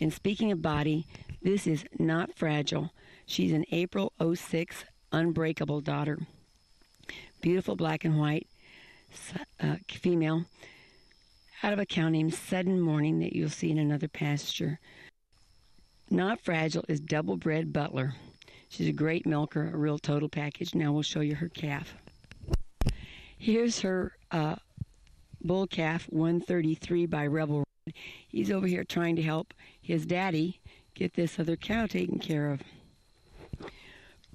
And speaking of body, this is Not Fragile. She's an April '06 unbreakable daughter. Beautiful black and white female out of a cow named Sudden Morning that you'll see in another pasture. Not Fragile is double bred Butler. She's a great milker, a real total package. Now we'll show you her calf. Here's her bull calf, 133 by Rebel Red. He's over here trying to help his daddy get this other cow taken care of.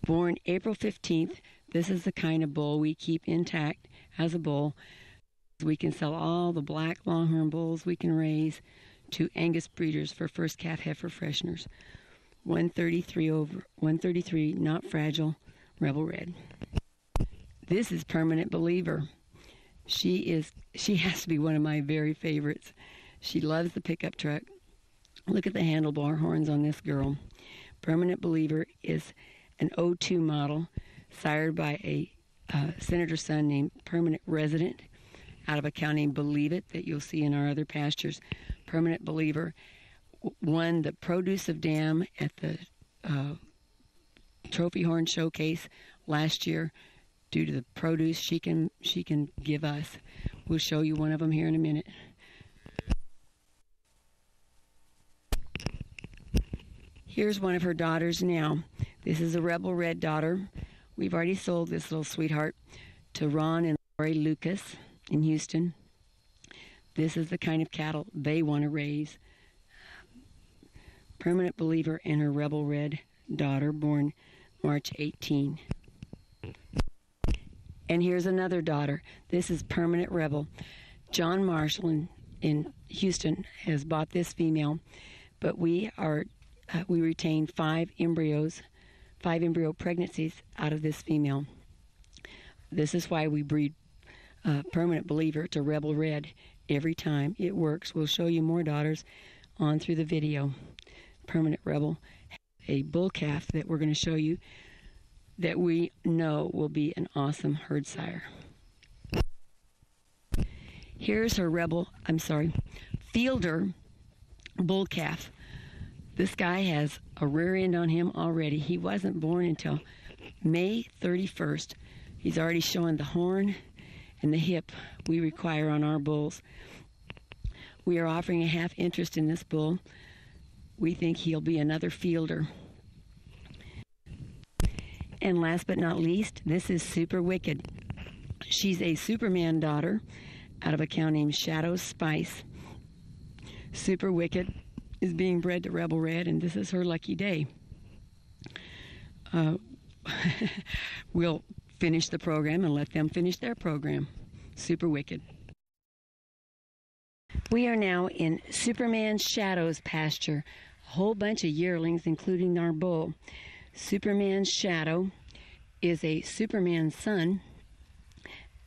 Born April 15th, this is the kind of bull we keep intact as a bull. We can sell all the black Longhorn bulls we can raise to Angus breeders for first calf heifer fresheners. 133, Not Fragile, Rebel Red. This is Permanent Believer. She has to be one of my very favorites. She loves the pickup truck. Look at the handlebar horns on this girl. Permanent Believer is an '02 model, sired by a senator's son named Permanent Resident, out of a cow named Believe It that you'll see in our other pastures. Permanent Believer won the Produce of Dam at the Trophy Horn Showcase last year due to the produce she can give us. We'll show you one of them here in a minute. Here's one of her daughters now. This is a Rebel Red daughter. We've already sold this little sweetheart to Ron and Lori Lucas in Houston. This is the kind of cattle they want to raise. Permanent Believer and her Rebel Red daughter, born March 18. And here's another daughter. This is Permanent Rebel. John Marshall in Houston has bought this female, but we retained 5 embryo pregnancies out of this female. This is why we breed Permanent Believer to Rebel Red every time. It works. We'll show you more daughters on through the video. Permanent Rebel, a bull calf that we're going to show you that we know will be an awesome herd sire. Here's her Fielder bull calf. This guy has a rear end on him already. He wasn't born until May 31st. He's already showing the horn and the hip we require on our bulls. We are offering a half interest in this bull. We think he'll be another Fielder. And last but not least, this is Super Wicked. She's a Superman daughter out of a cow named Shadow Spice. Super Wicked is being bred to Rebel Red, and this is her lucky day. We'll finish the program and let them finish their program. Super Wicked. We are now in Superman Shadow's pasture. A whole bunch of yearlings, including our bull. Superman Shadow is a Superman son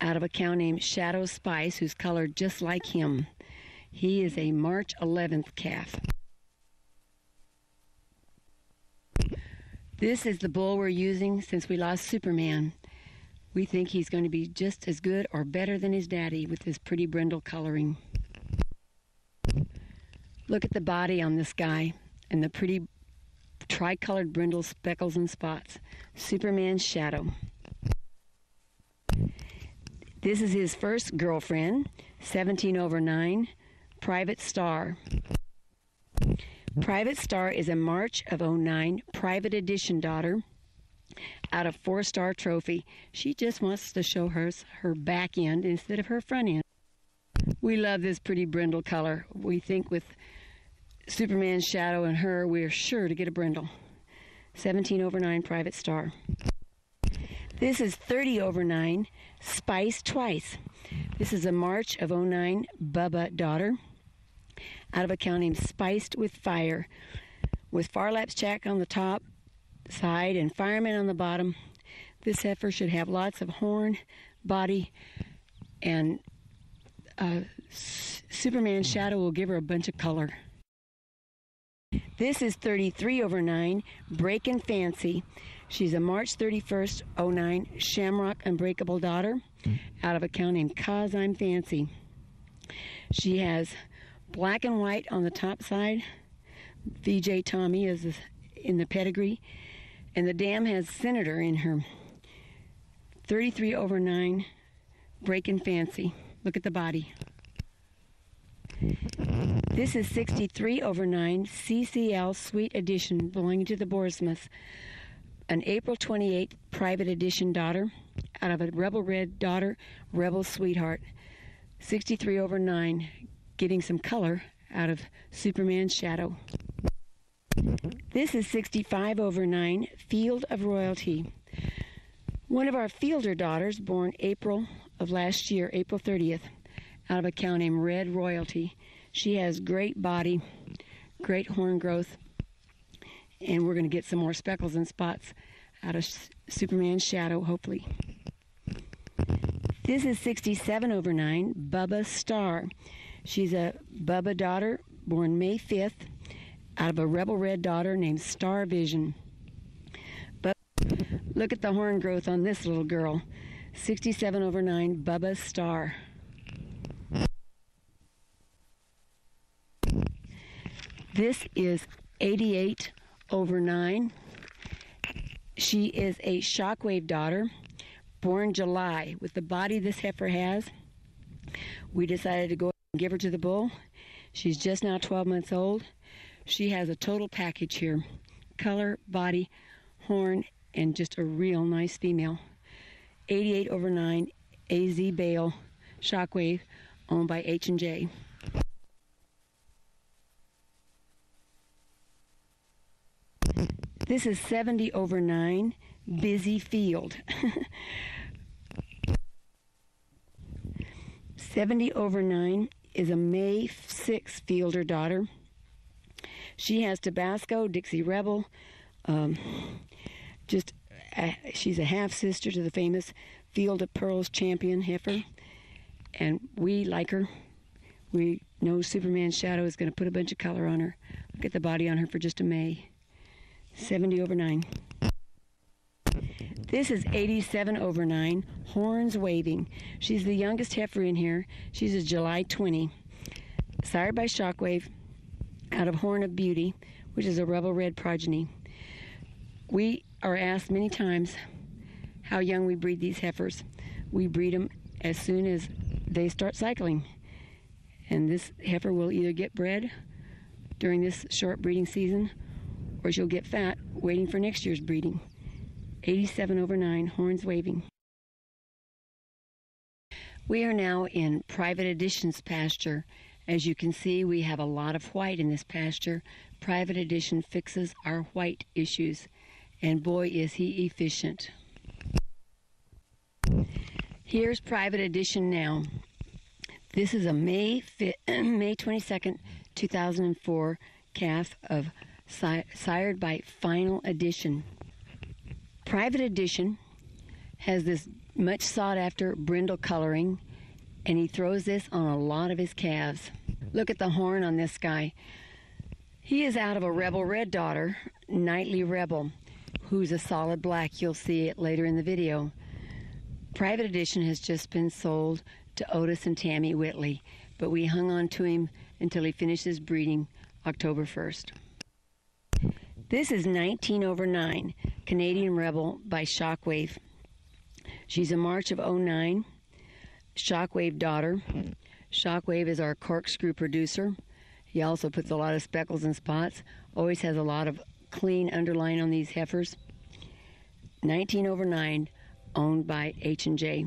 out of a cow named Shadow Spice, who's colored just like him. He is a March 11th calf. This is the bull we're using since we lost Superman. We think he's going to be just as good or better than his daddy with his pretty brindle coloring. Look at the body on this guy and the pretty tricolored brindle speckles and spots. Superman Shadow. This is his first girlfriend, 17/9, Private Star. Private Star is a March of '09 Private Edition daughter out of 4-star trophy. She just wants to show her back end instead of her front end. We love this pretty brindle color. We think with Superman Shadow and her, we're sure to get a brindle. 17/9 Private Star. This is 30/9 Spice Twice. This is a March of '09 Bubba daughter out of a cow named Spiced with Fire, with Farlaps Jack on the top side and Fireman on the bottom. This heifer should have lots of horn, body, and Superman Shadow will give her a bunch of color. This is 33/9 Breaking Fanci. She's a March 31st '09 Shamrock Unbreakable daughter out of a cow named 'Cause I'm Fancy. She has black and white on the top side, VJ Tommy is in the pedigree. And the dam has Senator in her. 33/9 Breaking Fanci. Look at the body. This is 63/9 CCL Sweet Edition belonging to the Boersmiths. An April 28th private edition daughter out of a Rebel Red daughter, Rebel Sweetheart. 63/9, getting some color out of Superman's shadow. This is 65/9 Field of Royalty. One of our fielder daughters, born April of last year, April 30th, out of a cow named Red Royalty. She has great body, great horn growth, and we're going to get some more speckles and spots out of Superman's shadow, hopefully. This is 67/9 Bubba Star. She's a Bubba daughter, born May 5th, out of a Rebel Red daughter named Star Vision. But look at the horn growth on this little girl. 67/9 Bubba Star. This is 88/9. She is a Shockwave daughter, born July. With the body this heifer has, we decided to go and give her to the bull. She's just now 12 months old. She has a total package here. Color, body, horn, and just a real nice female. 88/9 AZ Bale Shockwave, owned by H&J. This is 70/9 Busy Field. 70/9 is a May 6 fielder daughter. She has Tabasco, Dixie Rebel. She's a half sister to the famous Field of Pearls champion heifer, and we like her. We know Superman's shadow is going to put a bunch of color on her. Look at the body on her for just a May. 70/9. This is 87/9 Horns Waving. She's the youngest heifer in here. She's a July 20, sired by Shockwave, out of Horn of Beauty, which is a Rebel Red progeny. We are asked many times how young we breed these heifers. We breed them as soon as they start cycling. And this heifer will either get bred during this short breeding season, or she'll get fat waiting for next year's breeding. 87/9 Horns Waving. We are now in Private Edition's pasture. As you can see, we have a lot of white in this pasture. Private Edition fixes our white issues, and boy is he efficient. Here's Private Edition now. This is a May 22nd, 2004 calf of sired by Final Edition. Private Edition has this much sought after brindle coloring, and he throws this on a lot of his calves. Look at the horn on this guy. He is out of a Rebel Red daughter, Nightly Rebel, who's a solid black. You'll see it later in the video. Private Edition has just been sold to Otis and Tammy Whitley, but we hung on to him until he finishes breeding October 1st. This is 19/9 Canadian Rebel by Shockwave. She's a March of '09 Shockwave daughter. Shockwave is our corkscrew producer. He also puts a lot of speckles and spots. Always has a lot of clean underline on these heifers. 19/9, owned by H&J.